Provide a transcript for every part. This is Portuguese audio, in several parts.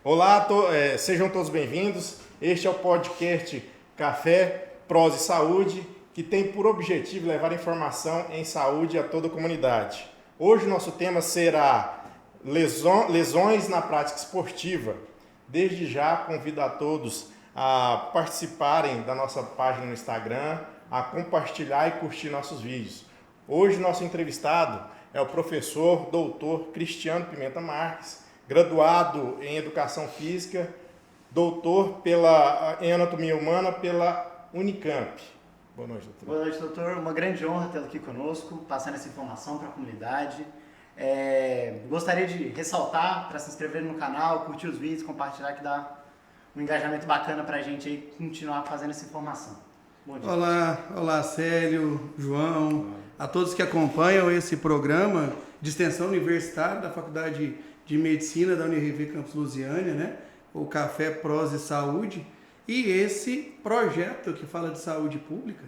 Olá, sejam todos bem-vindos. Este é o podcast Café, Prosa e Saúde, que tem por objetivo levar informação em saúde a toda a comunidade. Hoje o nosso tema será lesões na prática esportiva. Desde já convido a todos a participarem da nossa página no Instagram, a compartilhar e curtir nossos vídeos. Hoje nosso entrevistado é o professor doutor Cristiano Pimenta Marques, graduado em Educação Física, doutor em Anatomia Humana pela Unicamp. Boa noite, doutor. Boa noite, doutor. Uma grande honra tê-lo aqui conosco, passando essa informação para a comunidade. Gostaria de ressaltar para se inscrever no canal, curtir os vídeos, compartilhar, que dá um engajamento bacana para a gente aí continuar fazendo essa informação. Bom dia. Olá Célio, João, a todos que acompanham esse programa de extensão universitária da Faculdade de Medicina da UniRV Campus Lusiânia, né? O Café, Prosa e Saúde, e esse projeto que fala de saúde pública.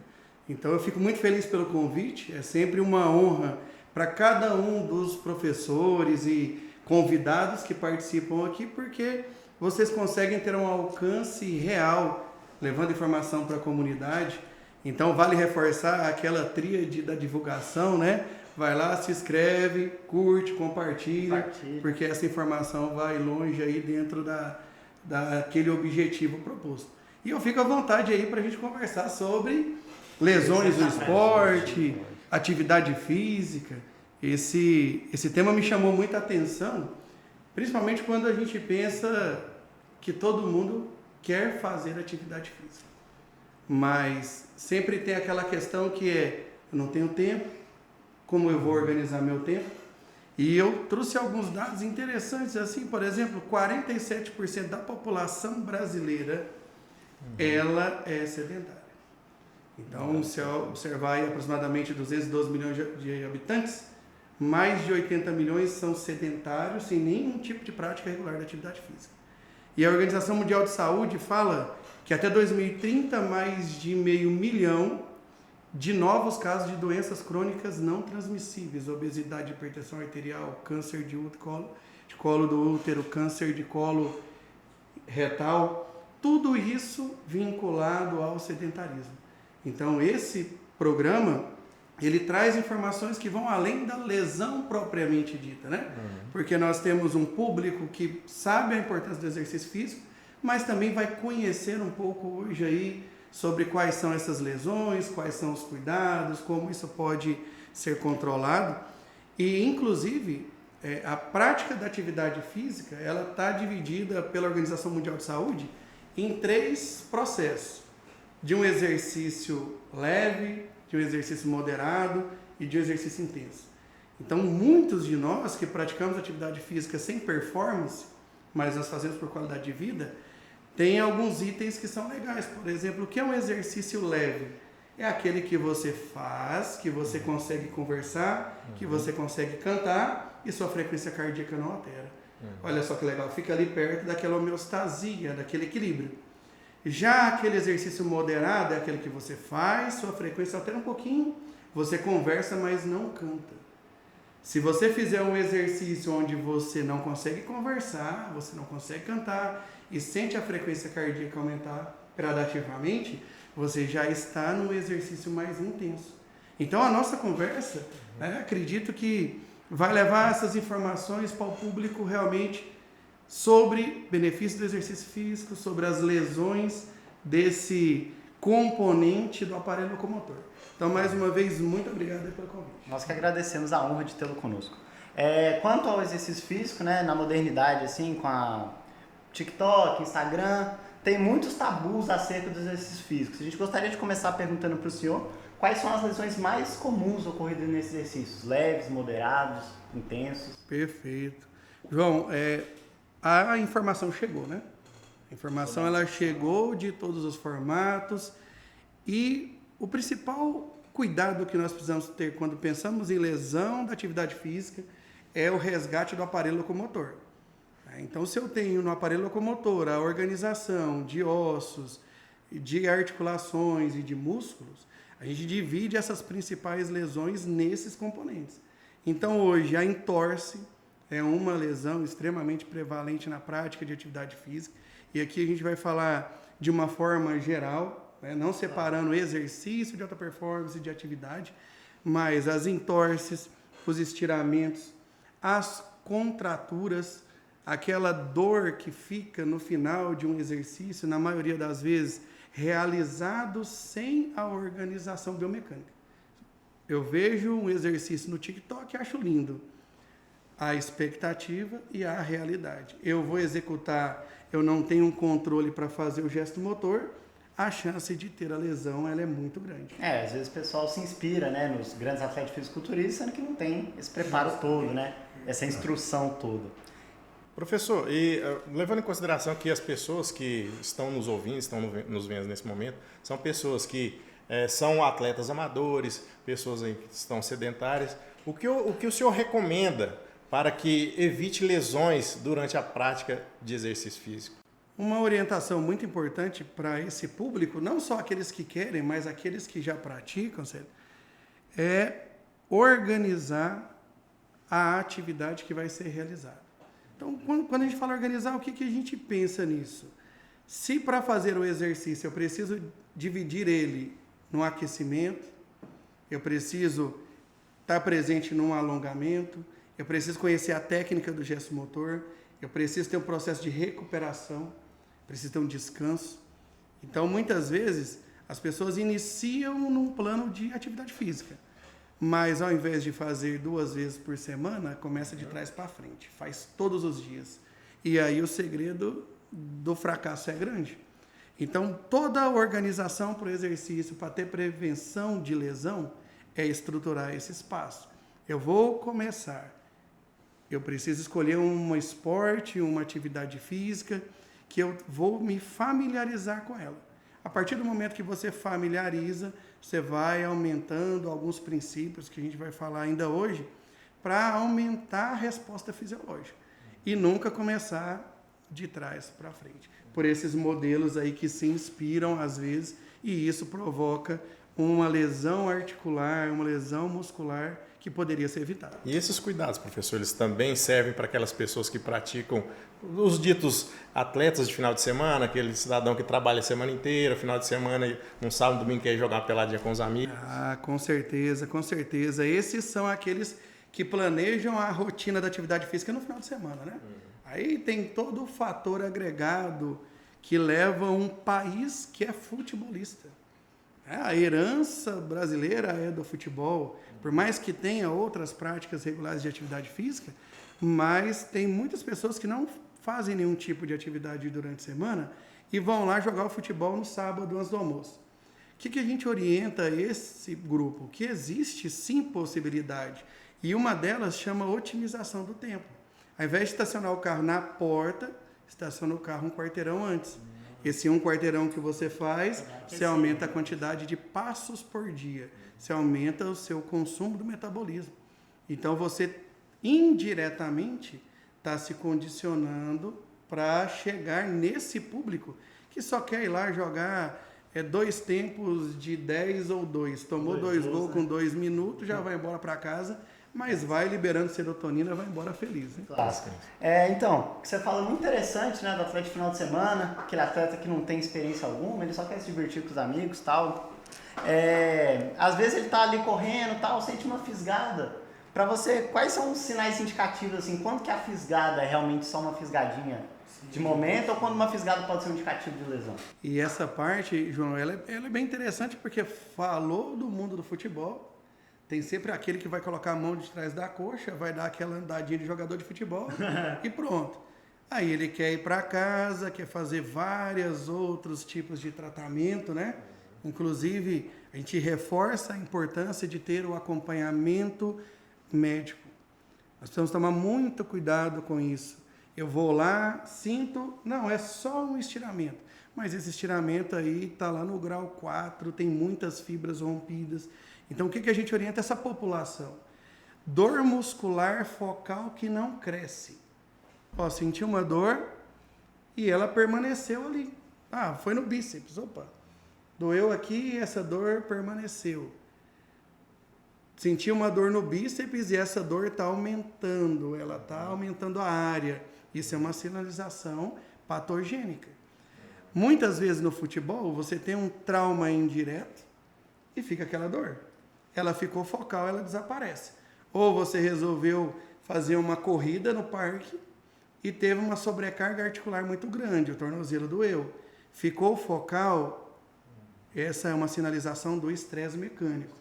Então eu fico muito feliz pelo convite, é sempre uma honra para cada um dos professores e convidados que participam aqui, porque vocês conseguem ter um alcance real, levando informação para a comunidade. Então vale reforçar aquela tríade da divulgação, né? Vai lá, se inscreve, curte, compartilha, porque essa informação vai longe aí dentro daquele objetivo proposto. E eu fico à vontade aí para a gente conversar sobre lesões no esporte, atividade física. Esse tema me chamou muita atenção, principalmente quando a gente pensa que todo mundo quer fazer atividade física. Mas sempre tem aquela questão que é, eu não tenho tempo, como eu vou organizar meu tempo? E eu trouxe alguns dados interessantes, assim, por exemplo, 47% da população brasileira, ela é sedentária. Então, se observar aí aproximadamente 212 milhões de habitantes, mais de 80 milhões são sedentários, sem nenhum tipo de prática regular da atividade física. E a Organização Mundial de Saúde fala que até 2030, mais de 500 milhão de novos casos de doenças crônicas não transmissíveis, obesidade, hipertensão arterial, câncer de colo do útero, câncer de colo retal, tudo isso vinculado ao sedentarismo. Então esse programa, ele traz informações que vão além da lesão propriamente dita, né? Porque nós temos um público que sabe a importância do exercício físico, mas também vai conhecer um pouco hoje aí sobre quais são essas lesões, quais são os cuidados, como isso pode ser controlado. E, inclusive, a prática da atividade física, ela está dividida pela Organização Mundial de Saúde em 3 processos. De um exercício leve, de um exercício moderado e de um exercício intenso. Então, muitos de nós que praticamos atividade física sem performance, mas nós fazemos por qualidade de vida, tem alguns itens que são legais. Por exemplo, o que é um exercício leve? É aquele que você faz, que você consegue conversar, que você consegue cantar e sua frequência cardíaca não altera. Olha só que legal, fica ali perto daquela homeostasia, daquele equilíbrio. Já aquele exercício moderado é aquele que você faz, sua frequência altera um pouquinho, você conversa, mas não canta. Se você fizer um exercício onde você não consegue conversar, você não consegue cantar e sente a frequência cardíaca aumentar gradativamente, você já está num exercício mais intenso. Então a nossa conversa, acredito que vai levar essas informações para o público realmente sobre benefícios do exercício físico, sobre as lesões desse componente do aparelho locomotor. Então, mais uma vez, muito obrigado pelo convite. Nós que agradecemos a honra de tê-lo conosco. Quanto ao exercício físico, né, na modernidade, assim, com a TikTok, Instagram, tem muitos tabus acerca dos exercícios físicos. A gente gostaria de começar perguntando para o senhor quais são as lesões mais comuns ocorridas nesses exercícios, leves, moderados, intensos. Perfeito. João, a informação chegou, né? A informação ela chegou de todos os formatos e o principal cuidado que nós precisamos ter quando pensamos em lesão da atividade física é o resgate do aparelho locomotor. Então, se eu tenho no aparelho locomotor a organização de ossos, de articulações e de músculos, A gente divide essas principais lesões nesses componentes. Então, hoje, a entorse é uma lesão extremamente prevalente na prática de atividade física. E aqui a gente vai falar de uma forma geral, né? Não separando exercício de alta performance de atividade, mas as entorses, os estiramentos, as contraturas, aquela dor que fica no final de um exercício, na maioria das vezes, realizado sem a organização biomecânica. Eu vejo um exercício no TikTok e acho lindo. A expectativa e a realidade. Eu vou executar, eu não tenho um controle para fazer o gesto motor, a chance de ter a lesão ela é muito grande. Às vezes o pessoal se inspira, né, nos grandes atletas fisiculturistas, sendo que não tem esse preparo todo, né, essa instrução toda. Professor, e levando em consideração que as pessoas que estão nos ouvindo, estão nos vendo nesse momento, são pessoas que são atletas amadores, pessoas aí que estão sedentárias, o que o senhor recomenda para que evite lesões durante a prática de exercício físico? Uma orientação muito importante para esse público, não só aqueles que querem, mas aqueles que já praticam, é organizar a atividade que vai ser realizada. Então, quando a gente fala organizar, o que a gente pensa nisso? Se para fazer o exercício eu preciso dividir ele no aquecimento, eu preciso estar presente num alongamento, eu preciso conhecer a técnica do gesto motor, eu preciso ter um processo de recuperação, preciso ter um descanso. Então, muitas vezes, as pessoas iniciam num plano de atividade física, mas ao invés de fazer 2 vezes por semana, começa de trás para frente, faz todos os dias. E aí o segredo do fracasso é grande. Então, toda a organização para o exercício, para ter prevenção de lesão, é estruturar esse espaço. Eu vou começar, eu preciso escolher um esporte, uma atividade física, que eu vou me familiarizar com ela. A partir do momento que você familiariza, você vai aumentando alguns princípios que a gente vai falar ainda hoje, para aumentar a resposta fisiológica. E nunca começar de trás para frente. Por esses modelos aí que se inspiram às vezes, e isso provoca uma lesão articular, uma lesão muscular que poderia ser evitada. E esses cuidados, professor, eles também servem para aquelas pessoas que praticam os ditos atletas de final de semana, aquele cidadão que trabalha a semana inteira, final de semana, um sábado, domingo, quer jogar uma peladinha com os amigos? Ah, com certeza, com certeza. Esses são aqueles que planejam a rotina da atividade física no final de semana, né? Aí tem todo o fator agregado que leva um país que é futebolista. A herança brasileira é do futebol, por mais que tenha outras práticas regulares de atividade física, mas tem muitas pessoas que não fazem nenhum tipo de atividade durante a semana e vão lá jogar o futebol no sábado antes do almoço. O que a gente orienta esse grupo? Que existe sim possibilidade, e uma delas chama otimização do tempo. Ao invés de estacionar o carro na porta, estaciona o carro um quarteirão antes. Esse 1 quarteirão que você faz, você aumenta a quantidade de passos por dia. Você aumenta o seu consumo do metabolismo. Então, você indiretamente está se condicionando para chegar nesse público que só quer ir lá jogar 2 tempos de 10 ou 2. Tomou 2 gols com 2 minutos, já vai embora para casa, mas vai liberando serotonina, vai embora feliz. Hein? Clássico. Então, o que você fala muito interessante, né, do atleta de final de semana, aquele atleta que não tem experiência alguma, ele só quer se divertir com os amigos e tal. Às vezes ele tá ali correndo tal, sente uma fisgada. Para você, quais são os sinais indicativos, assim, quando que a fisgada é realmente só uma fisgadinha de momento ou quando uma fisgada pode ser um indicativo de lesão? E essa parte, João, ela é bem interessante porque falou do mundo do futebol. Tem sempre aquele que vai colocar a mão de trás da coxa, vai dar aquela andadinha de jogador de futebol e pronto. Aí ele quer ir para casa, quer fazer vários outros tipos de tratamento, né? Inclusive, a gente reforça a importância de ter o acompanhamento médico. Nós precisamos tomar muito cuidado com isso. Eu vou lá, sinto, não, é só um estiramento. Mas esse estiramento aí está lá no grau 4, tem muitas fibras rompidas. Então, o que a gente orienta essa população? Dor muscular focal que não cresce. Senti uma dor e ela permaneceu ali. Foi no bíceps, opa. Doeu aqui e essa dor permaneceu. Senti uma dor no bíceps e essa dor está aumentando, ela está aumentando a área. Isso é uma sinalização patogênica. Muitas vezes no futebol você tem um trauma indireto e fica aquela dor. Ela ficou focal, ela desaparece. Ou você resolveu fazer uma corrida no parque e teve uma sobrecarga articular muito grande, o tornozelo doeu. Ficou focal, essa é uma sinalização do estresse mecânico.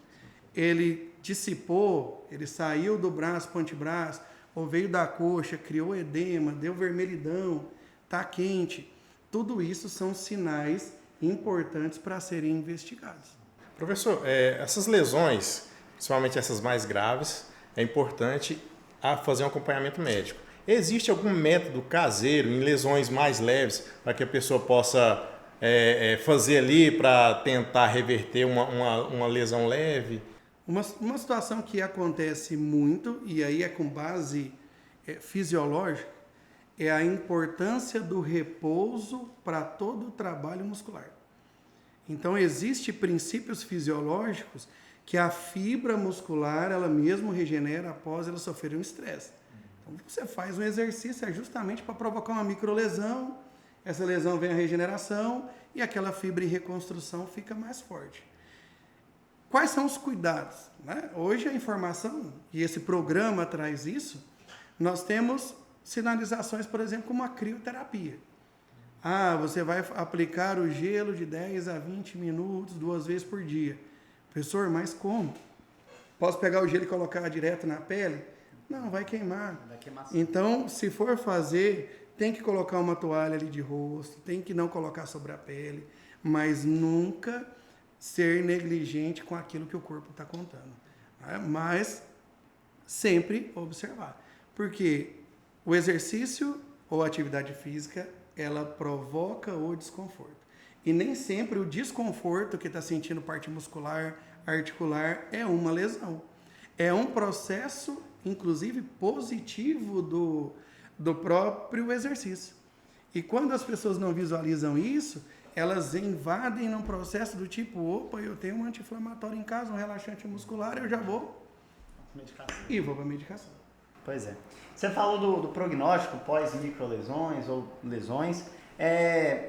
Ele dissipou, ele saiu do braço para o antebraço, ou veio da coxa, criou edema, deu vermelhidão, está quente. Tudo isso são sinais importantes para serem investigados. Professor, essas lesões, principalmente essas mais graves, é importante fazer um acompanhamento médico. Existe algum método caseiro em lesões mais leves para que a pessoa possa fazer ali para tentar reverter uma lesão leve? Uma situação que acontece muito, e aí é com base fisiológica, é a importância do repouso para todo o trabalho muscular. Então, existem princípios fisiológicos que a fibra muscular, ela mesmo regenera após ela sofrer um estresse. Então, você faz um exercício justamente para provocar uma microlesão, essa lesão vem a regeneração e aquela fibra em reconstrução fica mais forte. Quais são os cuidados? Né? Hoje a informação, e esse programa traz isso, nós temos sinalizações, por exemplo, como a crioterapia. Você vai aplicar o gelo de 10 a 20 minutos, 2 vezes por dia. Professor, mas como? Posso pegar o gelo e colocar direto na pele? Não, vai queimar. Então, se for fazer, tem que colocar uma toalha ali de rosto, tem que não colocar sobre a pele, mas nunca ser negligente com aquilo que o corpo está contando. Né? Mas sempre observar. Porque o exercício ou atividade física, ela provoca o desconforto. E nem sempre o desconforto que está sentindo parte muscular, articular, é uma lesão. É um processo, inclusive, positivo do próprio exercício. E quando as pessoas não visualizam isso, elas invadem num processo do tipo, opa, eu tenho um anti-inflamatório em casa, um relaxante muscular, eu já vou e vou para a medicação. Pois é. Você falou do prognóstico pós-microlesões ou lesões,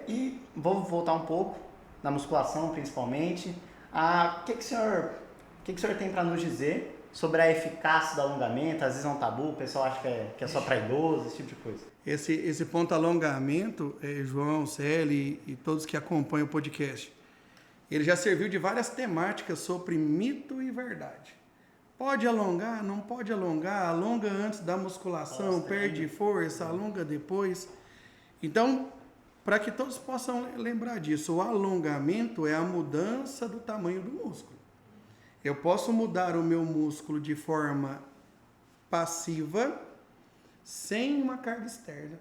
e vou voltar um pouco na musculação principalmente. O que o senhor tem para nos dizer sobre a eficácia do alongamento? Às vezes é um tabu, o pessoal acha que é só para idosos, esse tipo de coisa. Esse ponto alongamento, João, Celi e todos que acompanham o podcast, ele já serviu de várias temáticas sobre mito e verdade. Pode alongar, não pode alongar, alonga antes da musculação, perde força, alonga depois. Então, para que todos possam lembrar disso, o alongamento é a mudança do tamanho do músculo. Eu posso mudar o meu músculo de forma passiva, sem uma carga externa,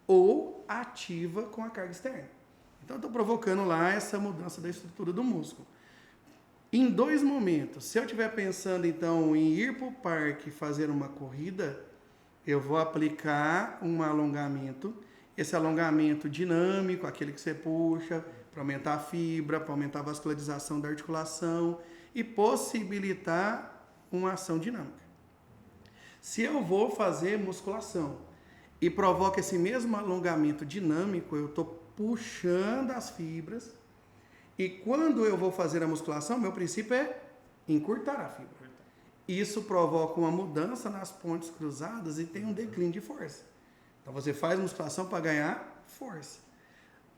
ou ativa com a carga externa. Então, eu estou provocando lá essa mudança da estrutura do músculo. Em 2 momentos, se eu estiver pensando então em ir para o parque fazer uma corrida, eu vou aplicar um alongamento, esse alongamento dinâmico, aquele que você puxa, para aumentar a fibra, para aumentar a vascularização da articulação e possibilitar uma ação dinâmica. Se eu vou fazer musculação e provoco esse mesmo alongamento dinâmico, eu estou puxando as fibras. E quando eu vou fazer a musculação, meu princípio é encurtar a fibra. Isso provoca uma mudança nas pontes cruzadas e tem um declínio de força. Então você faz musculação para ganhar força.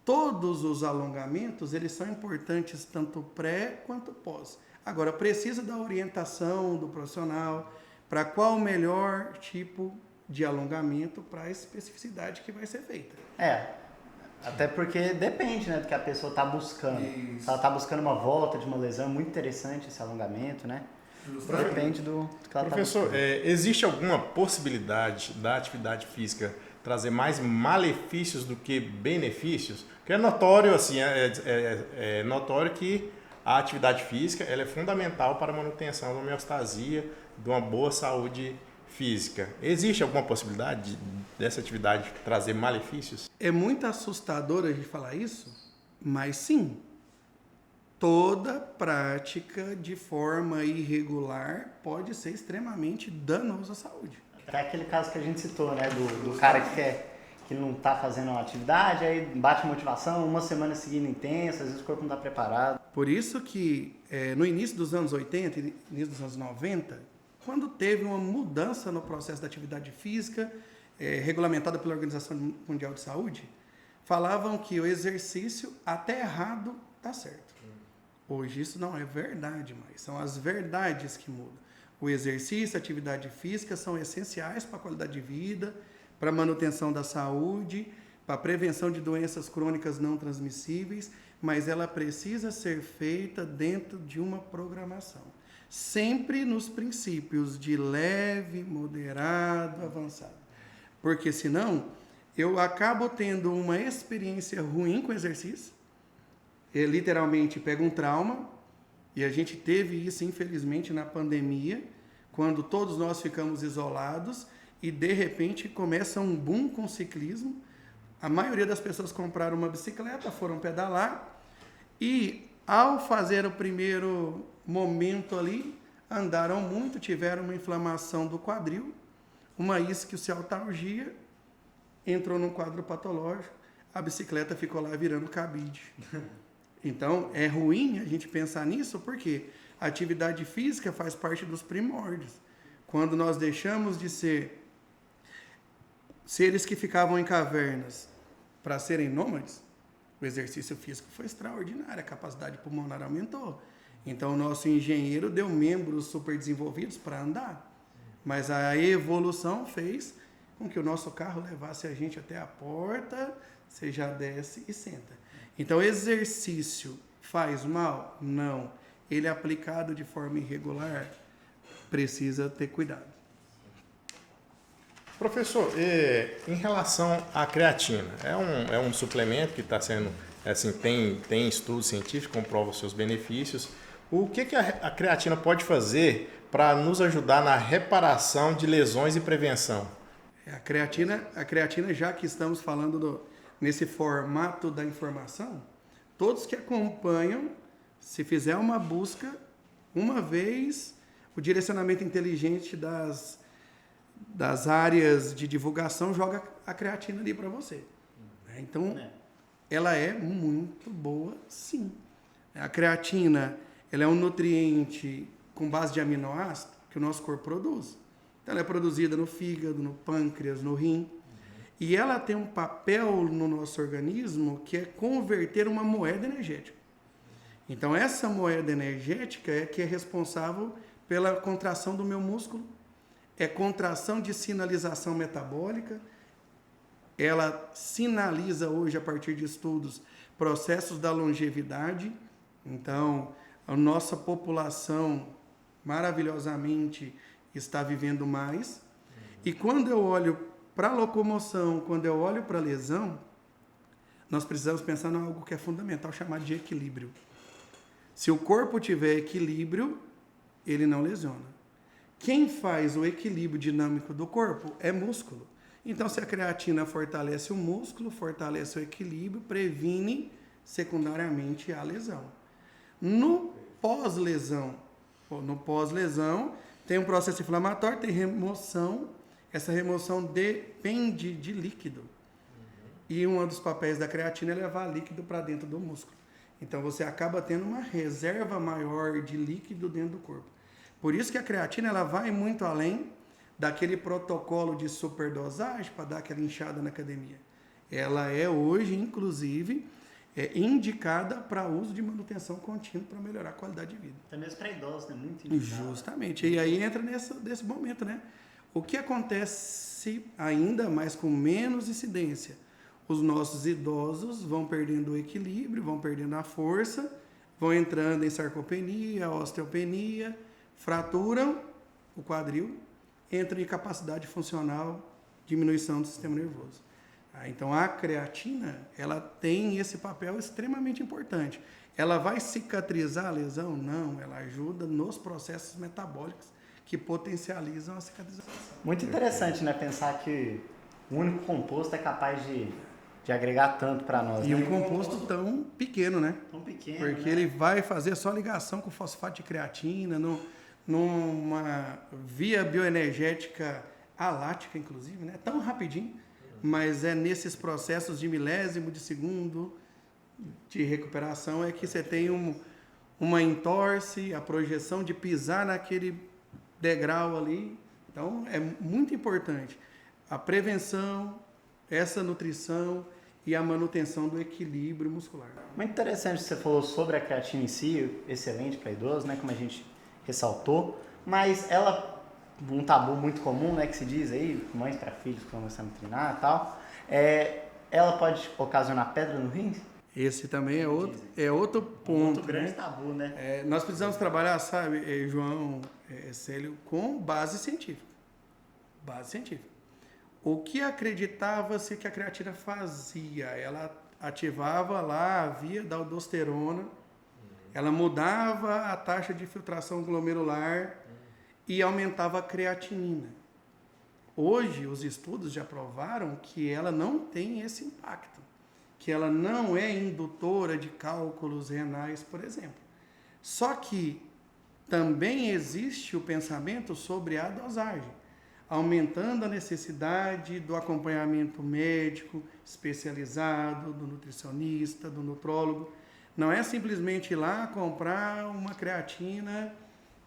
Todos os alongamentos, eles são importantes tanto pré quanto pós. Agora, precisa da orientação do profissional para qual o melhor tipo de alongamento para a especificidade que vai ser feita. Até porque depende, né, do que a pessoa está buscando. Isso. Se ela está buscando uma volta de uma lesão, é muito interessante esse alongamento, né? Depende do que ela está buscando. Professor, existe alguma possibilidade da atividade física trazer mais malefícios do que benefícios? Porque é notório, assim, é notório que a atividade física ela é fundamental para a manutenção da homeostasia, de uma boa saúde física. Existe alguma possibilidade dessa atividade trazer malefícios? É muito assustador a gente falar isso, mas sim. toda prática de forma irregular pode ser extremamente danosa à saúde. Até aquele caso que a gente citou, né, do cara que não está fazendo uma atividade, aí bate motivação, uma semana seguida intensa, às vezes o corpo não está preparado. Por isso que no início dos anos 80 e início dos anos 90, quando teve uma mudança no processo da atividade física, regulamentada pela Organização Mundial de Saúde, falavam que o exercício até errado está certo. Hoje isso não é verdade mais, são as verdades que mudam. O exercício, a atividade física são essenciais para a qualidade de vida, para a manutenção da saúde, para a prevenção de doenças crônicas não transmissíveis, mas ela precisa ser feita dentro de uma programação. Sempre nos princípios de leve, moderado, avançado. Porque senão eu acabo tendo uma experiência ruim com o exercício, eu literalmente pego um trauma, e a gente teve isso infelizmente na pandemia, quando todos nós ficamos isolados e de repente começa um boom com o ciclismo. A maioria das pessoas compraram uma bicicleta, foram pedalar e ao fazer o primeiro momento ali, andaram muito, tiveram uma inflamação do quadril, uma isquiocetalgia, entrou num quadro patológico, a bicicleta ficou lá virando cabide. Então, é ruim a gente pensar nisso, porque a atividade física faz parte dos primórdios. Quando nós deixamos de ser seres que ficavam em cavernas para serem nômades, o exercício físico foi extraordinário, a capacidade pulmonar aumentou. Então, o nosso engenheiro deu membros super desenvolvidos para andar. Mas a evolução fez com que o nosso carro levasse a gente até a porta, você já desce e senta. Então, exercício faz mal? Não. Ele é aplicado de forma irregular, precisa ter cuidado. Professor, em relação à creatina, é um suplemento que está sendo, assim, tem estudo científico que comprova os seus benefícios. O que a creatina pode fazer para nos ajudar na reparação de lesões e prevenção? A creatina, já que estamos falando nesse formato da informação, todos que acompanham, se fizer uma busca, uma vez, o direcionamento inteligente das áreas de divulgação joga a creatina ali para você. Então, ela é muito boa, sim. A creatina, ela é um nutriente com base de aminoácido que o nosso corpo produz. Então, ela é produzida no fígado, no pâncreas, no rim. E ela tem um papel no nosso organismo que é converter uma moeda energética. Então, essa moeda energética é que é responsável pela contração do meu músculo, é contração de sinalização metabólica, ela sinaliza hoje, a partir de estudos, processos da longevidade. Então, a nossa população, maravilhosamente, está vivendo mais. E quando eu olho para a locomoção, quando eu olho para a lesão, nós precisamos pensar em algo que é fundamental, chamado de equilíbrio. Se o corpo tiver equilíbrio, ele não lesiona. Quem faz o equilíbrio dinâmico do corpo é músculo. Então, se a creatina fortalece o músculo, fortalece o equilíbrio, previne secundariamente a lesão. No pós-lesão, tem um processo inflamatório, tem remoção. Essa remoção depende de líquido. E um dos papéis da creatina é levar líquido para dentro do músculo. Então, você acaba tendo uma reserva maior de líquido dentro do corpo. Por isso que a creatina ela vai muito além daquele protocolo de superdosagem para dar aquela inchada na academia. Ela é hoje, inclusive, indicada para uso de manutenção contínua para melhorar a qualidade de vida. Até mesmo para idosos, né? Muito indicado. Justamente. E aí entra nesse momento, né? O que acontece ainda mais com menos incidência? Os nossos idosos vão perdendo o equilíbrio, vão perdendo a força, vão entrando em sarcopenia, osteopenia, fraturam o quadril, entram em incapacidade funcional, diminuição do sistema nervoso. Então, a creatina, ela tem esse papel extremamente importante. Ela vai cicatrizar a lesão? Não, ela ajuda nos processos metabólicos que potencializam a cicatrização. Muito interessante, né? Pensar que o único composto é capaz de de agregar tanto para nós. E né? um composto tão pequeno, né? Tão pequeno, Porque né? ele vai fazer só ligação com fosfato de creatina, numa via bioenergética alática, inclusive, né? Tão rapidinho, mas é nesses processos de milésimo de segundo de recuperação é que você tem uma entorse, a projeção de pisar naquele degrau ali. Então, é muito importante a prevenção, essa nutrição e a manutenção do equilíbrio muscular. Muito interessante que você falou sobre a creatina em si, excelente para idosos, né, como a gente ressaltou, mas ela, um tabu muito comum, né, que se diz aí, mães para filhos que estão começando a treinar e tal, ela pode ocasionar pedra no rim? Esse também é outro ponto. Outro grande tabu, né? Nós precisamos trabalhar, sabe, João, Célio, com base científica. Base científica. O que acreditava-se que a creatina fazia? Ela ativava lá a via da aldosterona, ela mudava a taxa de filtração glomerular e aumentava a creatinina. Hoje, os estudos já provaram que ela não tem esse impacto, que ela não é indutora de cálculos renais, por exemplo. Só que também existe o pensamento sobre a dosagem, aumentando a necessidade do acompanhamento médico especializado, do nutricionista, do nutrólogo. Não é simplesmente ir lá comprar uma creatina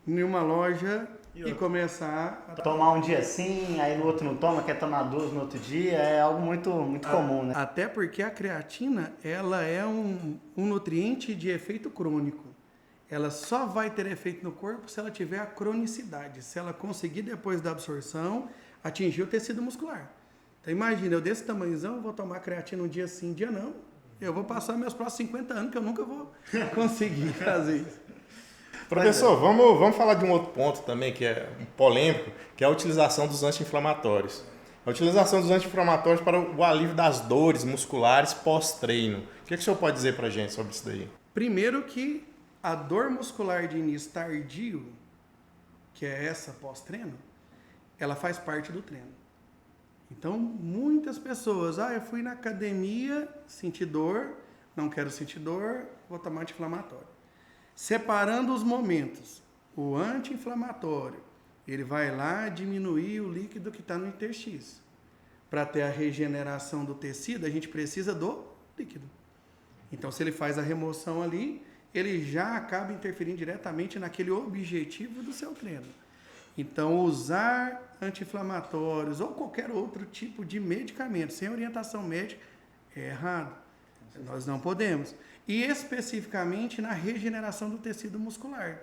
em uma loja e começar a tomar um dia sim, aí no outro não toma, quer tomar 2 no outro dia, é algo muito comum, né? Até porque a creatina, ela é um nutriente de efeito crônico. Ela só vai ter efeito no corpo se ela tiver a cronicidade, se ela conseguir, depois da absorção, atingir o tecido muscular. Então imagina, eu desse tamanhozão, vou tomar creatina um dia sim, um dia não. Eu vou passar meus próximos 50 anos que eu nunca vou conseguir fazer isso. Professor, vamos falar de um outro ponto também, que é polêmico, que é a utilização dos anti-inflamatórios. A utilização dos anti-inflamatórios para o alívio das dores musculares pós-treino. O que o senhor pode dizer para a gente sobre isso daí? Primeiro que a dor muscular de início tardio, que é essa pós-treino, ela faz parte do treino. Então, muitas pessoas, eu fui na academia, senti dor, não quero sentir dor, vou tomar anti-inflamatório. Separando os momentos, o anti-inflamatório, ele vai lá diminuir o líquido que está no interstício. Para ter a regeneração do tecido, a gente precisa do líquido. Então, se ele faz a remoção ali, ele já acaba interferindo diretamente naquele objetivo do seu treino. Então, usar anti-inflamatórios ou qualquer outro tipo de medicamento sem orientação médica é errado. Nós não podemos. E especificamente na regeneração do tecido muscular.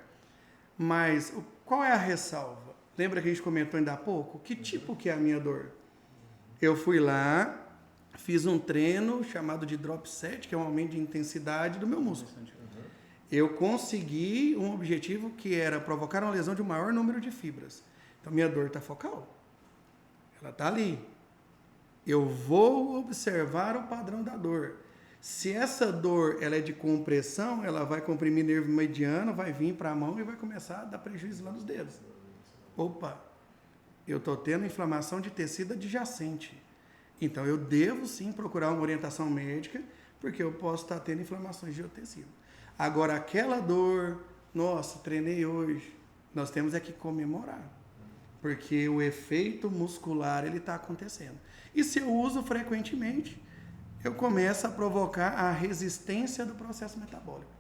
Mas qual é a ressalva? Lembra que a gente comentou ainda há pouco? Que tipo que é a minha dor? Eu fui lá, fiz um treino chamado de drop set, que é um aumento de intensidade do meu músculo. Eu consegui um objetivo que era provocar uma lesão de um maior número de fibras. Então, minha dor está focal. Ela está ali. Eu vou observar o padrão da dor. Se essa dor ela é de compressão, ela vai comprimir nervo mediano, vai vir para a mão e vai começar a dar prejuízo lá nos dedos. Opa, eu estou tendo inflamação de tecido adjacente. Então, eu devo sim procurar uma orientação médica, porque eu posso estar tendo inflamações de tecido. Agora, aquela dor, nossa, treinei hoje, nós temos é que comemorar, porque o efeito muscular ele está acontecendo. E se eu uso frequentemente, eu começo a provocar a resistência do processo metabólico.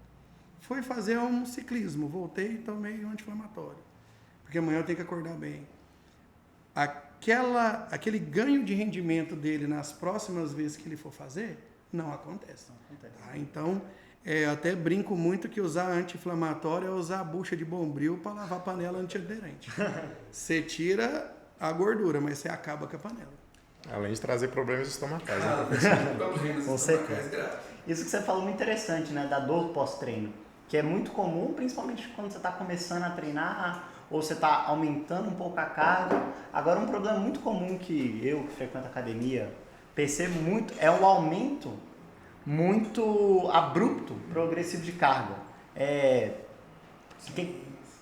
Fui fazer um ciclismo, voltei e tomei um anti-inflamatório, porque amanhã eu tenho que acordar bem. Aquele ganho de rendimento dele nas próximas vezes que ele for fazer, não acontece. Tá? Então, eu até brinco muito que usar anti-inflamatório é usar a bucha de Bombril para lavar a panela antiaderente. Você tira a gordura, mas você acaba com a panela. Além de trazer problemas estomacais. Com certeza. Isso que você falou é muito interessante, né? Da dor pós-treino. Que é muito comum, principalmente quando você está começando a treinar ou você está aumentando um pouco a carga. Agora, um problema muito comum que eu, que frequento a academia, percebo muito é o aumento muito abrupto, progressivo de carga. O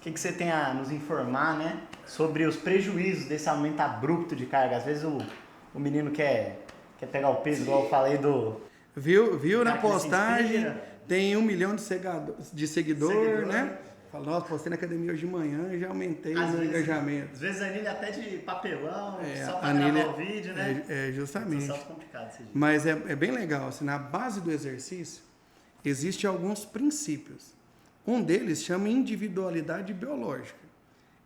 que você tem a nos informar, né, sobre os prejuízos desse aumento abrupto de carga? Às vezes o menino quer quer pegar o peso, igual eu falei do... Viu na Daquele postagem, se tem 1 milhão de seguidor, né? Fala, nossa, postei na academia hoje de manhã e já aumentei o meu engajamento. Às vezes anilha até de papelão, só pra anilha- gravar o vídeo, né? Justamente. Só complicado esse dia. Mas é bem legal, assim, na base do exercício, existem alguns princípios. Um deles chama individualidade biológica.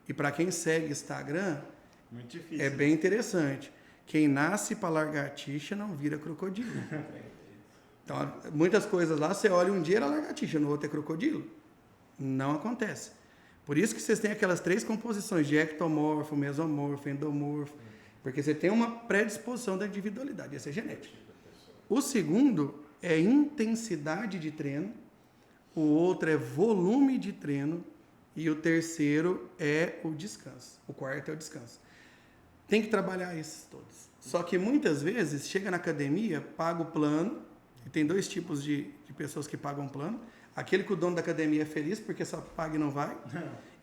E para quem segue Instagram, Muito difícil. é bem interessante. Quem nasce para lagartixa não vira crocodilo. Então, muitas coisas lá, você olha um dia era lagartixa, no outro é crocodilo. Não acontece. Por isso que vocês têm aquelas 3 composições de ectomorfo, mesomorfo, endomorfo, porque você tem uma predisposição da individualidade, essa é genética. O segundo é intensidade de treino, o outro é volume de treino e o terceiro é o descanso. O quarto é o descanso. Tem que trabalhar esses todos. Só que muitas vezes chega na academia, paga o plano, e tem 2 tipos de pessoas que pagam plano. Aquele que o dono da academia é feliz porque só paga e não vai,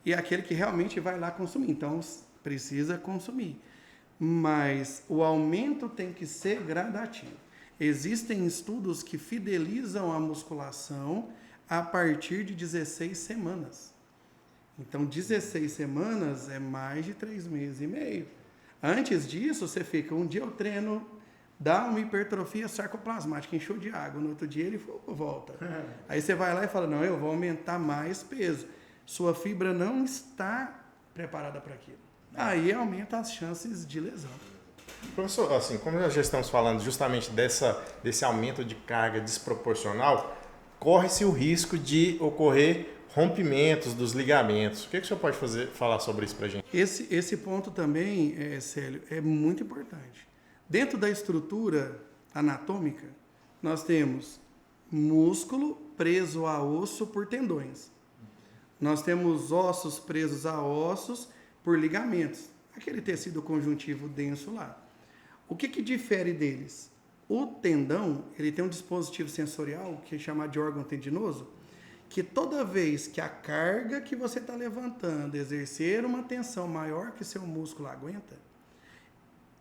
e aquele que realmente vai lá consumir. Então, precisa consumir. Mas o aumento tem que ser gradativo. Existem estudos que fidelizam a musculação a partir de 16 semanas. Então, 16 semanas é mais de 3 meses e meio. Antes disso, você fica, um dia eu treino, dá uma hipertrofia sarcoplasmática, encheu de água, no outro dia ele volta. Aí você vai lá e fala, não, eu vou aumentar mais peso. Sua fibra não está preparada para aquilo. Aí aumenta as chances de lesão. Professor, assim, como nós já estamos falando justamente desse aumento de carga desproporcional, corre-se o risco de ocorrer rompimentos dos ligamentos. O que o senhor pode falar sobre isso para a gente? Esse ponto também, Célio, é muito importante. Dentro da estrutura anatômica, nós temos músculo preso a osso por tendões. Nós temos ossos presos a ossos por ligamentos. Aquele tecido conjuntivo denso lá. O que difere deles? O tendão, ele tem um dispositivo sensorial, que é chamado de órgão tendinoso, que toda vez que a carga que você está levantando exercer uma tensão maior que seu músculo aguenta,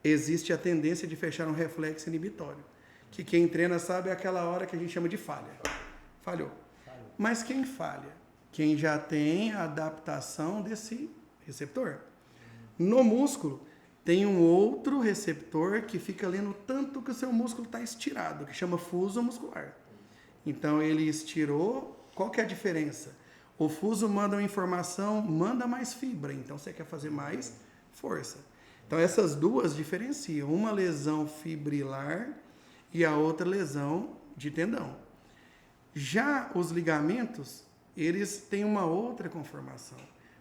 existe a tendência de fechar um reflexo inibitório. Que quem treina sabe é aquela hora que a gente chama de falha. Falhou. Mas quem falha? Quem já tem a adaptação desse receptor. No músculo, tem um outro receptor que fica ali no tanto que o seu músculo está estirado, que chama fuso muscular. Então, ele estirou. Qual que é a diferença? O fuso manda uma informação, manda mais fibra. Então, você quer fazer mais força. Então, essas duas diferenciam. Uma lesão fibrilar e a outra lesão de tendão. Já os ligamentos, eles têm uma outra conformação.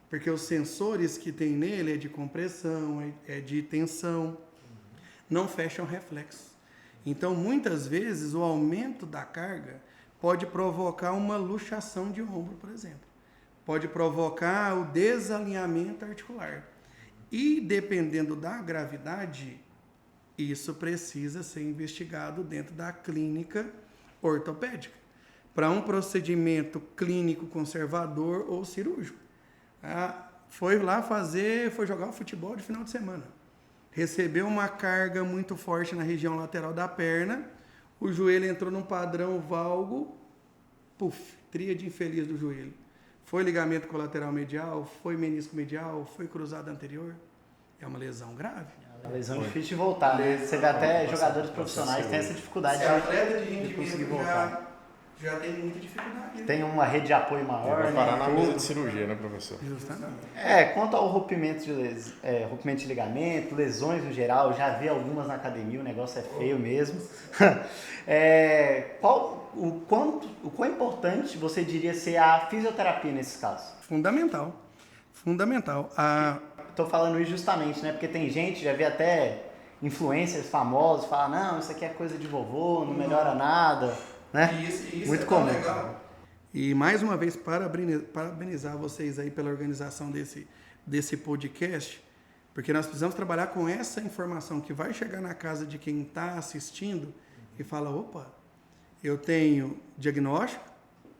Porque os sensores que tem nele é de compressão, é de tensão. Não fecham reflexo. Então, muitas vezes, o aumento da carga pode provocar uma luxação de ombro, por exemplo. Pode provocar o desalinhamento articular. E, dependendo da gravidade, isso precisa ser investigado dentro da clínica ortopédica, para um procedimento clínico conservador ou cirúrgico. Foi jogar o futebol de final de semana. Recebeu uma carga muito forte na região lateral da perna, o joelho entrou num padrão valgo, tríade infeliz do joelho. Foi ligamento colateral medial, foi menisco medial, foi cruzado anterior. É uma lesão grave. É uma lesão difícil de voltar, né? Você vê até jogadores profissionais têm essa dificuldade de conseguir voltar. Já tem muita dificuldade. Tem uma rede de apoio maior, Vai parar na mesa tudo. de cirurgia, né, professor? Justamente. Quanto ao rompimento rompimento de ligamento, lesões no geral, já vi algumas na academia, o negócio é feio mesmo. O quão importante você diria ser a fisioterapia nesses casos? Fundamental. Estou falando isso justamente, né? Porque tem gente, já vi até influencers famosos falar, não, isso aqui é coisa de vovô, não melhora nada, né? Isso muito é comum. Legal. E mais uma vez, parabenizar vocês aí pela organização desse podcast, porque nós precisamos trabalhar com essa informação que vai chegar na casa de quem está assistindo e fala, opa, eu tenho diagnóstico,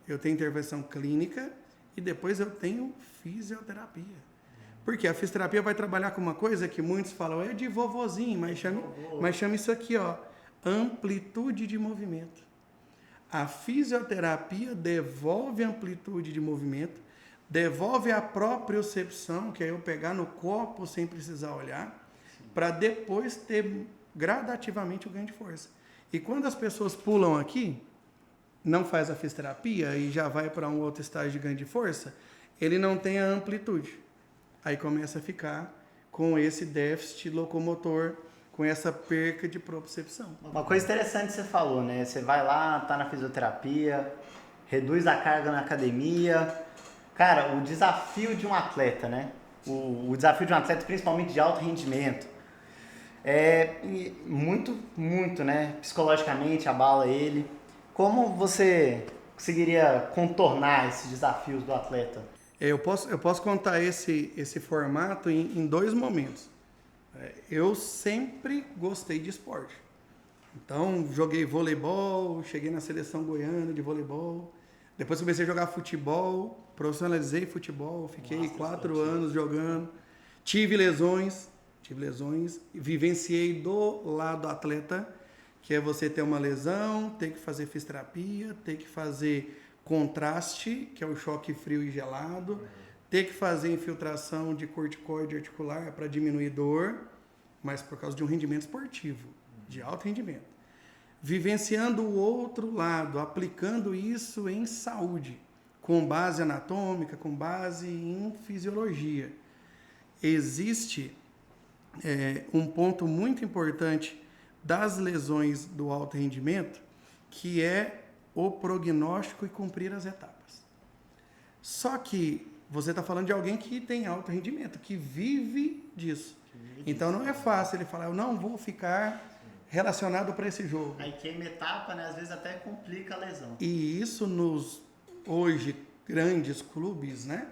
eu tenho intervenção clínica e depois eu tenho fisioterapia. Porque a fisioterapia vai trabalhar com uma coisa que muitos falam, é de vovozinho, mas chama isso aqui, ó, amplitude de movimento. A fisioterapia devolve amplitude de movimento, devolve a propriocepção, que é eu pegar no corpo sem precisar olhar, para depois ter gradativamente o ganho de força. E quando as pessoas pulam aqui, não faz a fisioterapia e já vai para um outro estágio de ganho de força, ele não tem a amplitude. Aí começa a ficar com esse déficit locomotor, com essa perca de propriocepção. Uma coisa interessante que você falou, né? Você vai lá, tá na fisioterapia, reduz a carga na academia. Cara, o desafio de um atleta, né? O desafio de um atleta, principalmente de alto rendimento, é muito, né? Psicologicamente abala ele. Como você conseguiria contornar esses desafios do atleta? Eu posso contar esse formato em 2 momentos. Eu sempre gostei de esporte. Então, joguei voleibol, cheguei na seleção goiana de voleibol. Depois comecei a jogar futebol, profissionalizei futebol, fiquei 4 anos jogando. Tive lesões, vivenciei do lado atleta, que é você ter uma lesão, ter que fazer fisioterapia, ter que fazer contraste, que é o choque frio e gelado, ter que fazer infiltração de corticoide articular para diminuir dor, mas por causa de um rendimento esportivo, de alto rendimento. Vivenciando o outro lado, aplicando isso em saúde, com base anatômica, com base em fisiologia. Existe um ponto muito importante das lesões do alto rendimento, que é o prognóstico e cumprir as etapas. Só que você está falando de alguém que tem alto rendimento, que vive disso. Então não é fácil ele falar, eu não vou ficar relacionado para esse jogo. Aí queima etapa, né? Às vezes até complica a lesão. E isso nos, hoje, grandes clubes, né?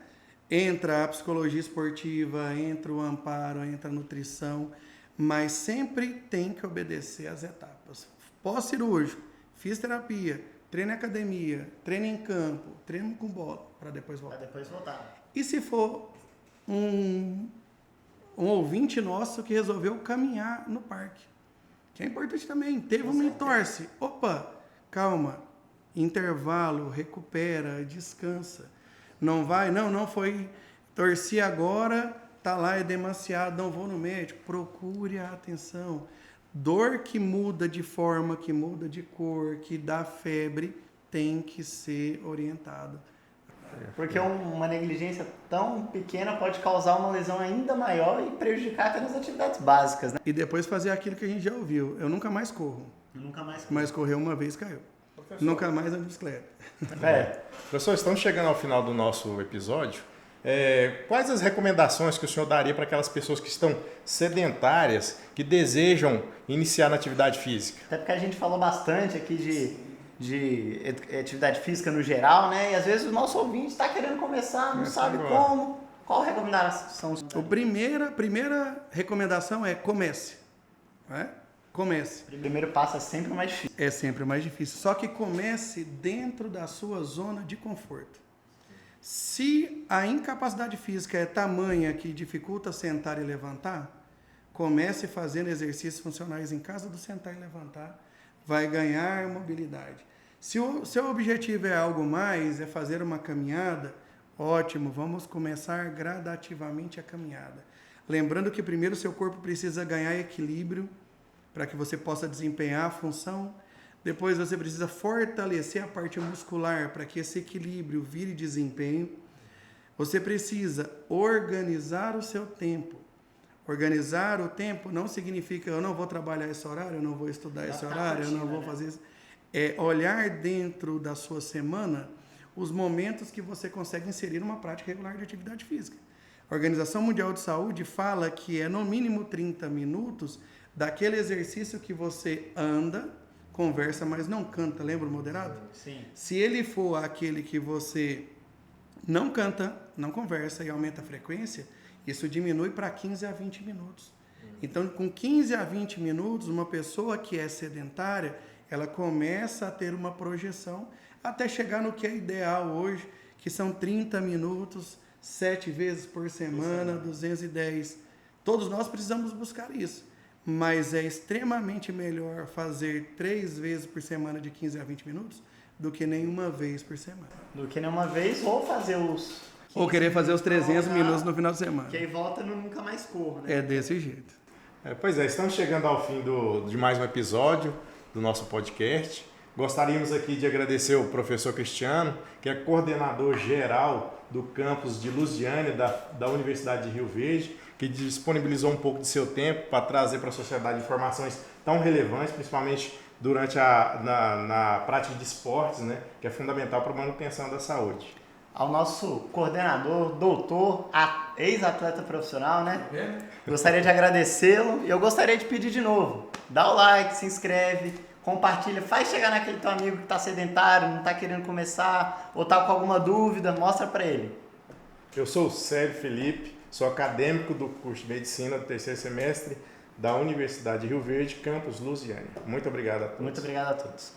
Entra a psicologia esportiva, entra o amparo, entra a nutrição, mas sempre tem que obedecer às etapas. Pós-cirúrgico, fisioterapia, treino em academia, treino em campo, treino com bola, para depois voltar. E se for um ouvinte nosso que resolveu caminhar no parque, que é importante também, teve uma entorse, opa, calma, intervalo, recupera, descansa. Não vai, não foi, torci agora, tá lá, é demasiado, não vou no médico, procure a atenção. Dor que muda de forma, que muda de cor, que dá febre, tem que ser orientada. Porque uma negligência tão pequena pode causar uma lesão ainda maior e prejudicar até nas atividades básicas, né? E depois fazer aquilo que a gente já ouviu. Eu nunca mais corro. Mas correu uma vez, caiu. Professor. Nunca mais ando de bicicleta. Professor, estamos chegando ao final do nosso episódio. Quais as recomendações que o senhor daria para aquelas pessoas que estão sedentárias, que desejam iniciar na atividade física? Até porque a gente falou bastante aqui de atividade física no geral, né? E às vezes o nosso ouvinte está querendo começar, não sabe como. Qual a recomendação? A primeira recomendação é comece. Comece. O primeiro passo é sempre o mais difícil. É sempre o mais difícil. Só que comece dentro da sua zona de conforto. Se a incapacidade física é tamanha que dificulta sentar e levantar, comece fazendo exercícios funcionais em casa do sentar e levantar, vai ganhar mobilidade. Se o seu objetivo é algo mais, é fazer uma caminhada, ótimo, vamos começar gradativamente a caminhada. Lembrando que primeiro seu corpo precisa ganhar equilíbrio para que você possa desempenhar a função. Depois você precisa fortalecer a parte muscular para que esse equilíbrio vire desempenho. Você precisa organizar o seu tempo. Organizar o tempo não significa eu não vou trabalhar esse horário, eu não vou estudar esse horário, eu não vou fazer isso. É olhar dentro da sua semana os momentos que você consegue inserir uma prática regular de atividade física. A Organização Mundial de Saúde fala que é no mínimo 30 minutos daquele exercício que você anda, conversa, mas não canta, lembra o moderado? Sim. Se ele for aquele que você não canta, não conversa e aumenta a frequência, isso diminui para 15 a 20 minutos. Então, com 15 a 20 minutos, uma pessoa que é sedentária, ela começa a ter uma projeção até chegar no que é ideal hoje, que são 30 minutos, 7 vezes por semana, 210. Todos nós precisamos buscar isso. mas é extremamente melhor fazer 3 vezes por semana de 15 a 20 minutos do que nenhuma vez por semana. Do que nenhuma vez, ou fazer os... Ou querer fazer os 300 minutos no final de semana. Que aí volta no nunca mais corro, né? É desse jeito. Pois é, estamos chegando ao fim de mais um episódio do nosso podcast. Gostaríamos aqui de agradecer o professor Cristiano, que é coordenador geral do campus de Lusiânia, da Universidade de Rio Verde, que disponibilizou um pouco de seu tempo para trazer para a sociedade informações tão relevantes, principalmente durante na prática de esportes, né, que é fundamental para a manutenção da saúde. Ao nosso coordenador, doutor, ex-atleta profissional, né? Gostaria de agradecê-lo e eu gostaria de pedir de novo, dá o like, se inscreve, compartilha, faz chegar naquele teu amigo que está sedentário, não está querendo começar ou está com alguma dúvida, mostra para ele. Eu sou o Célio Felipe, sou acadêmico do curso de Medicina do 3º semestre da Universidade de Rio Verde, campus Lusiânia. Muito obrigado a todos. Muito obrigado a todos.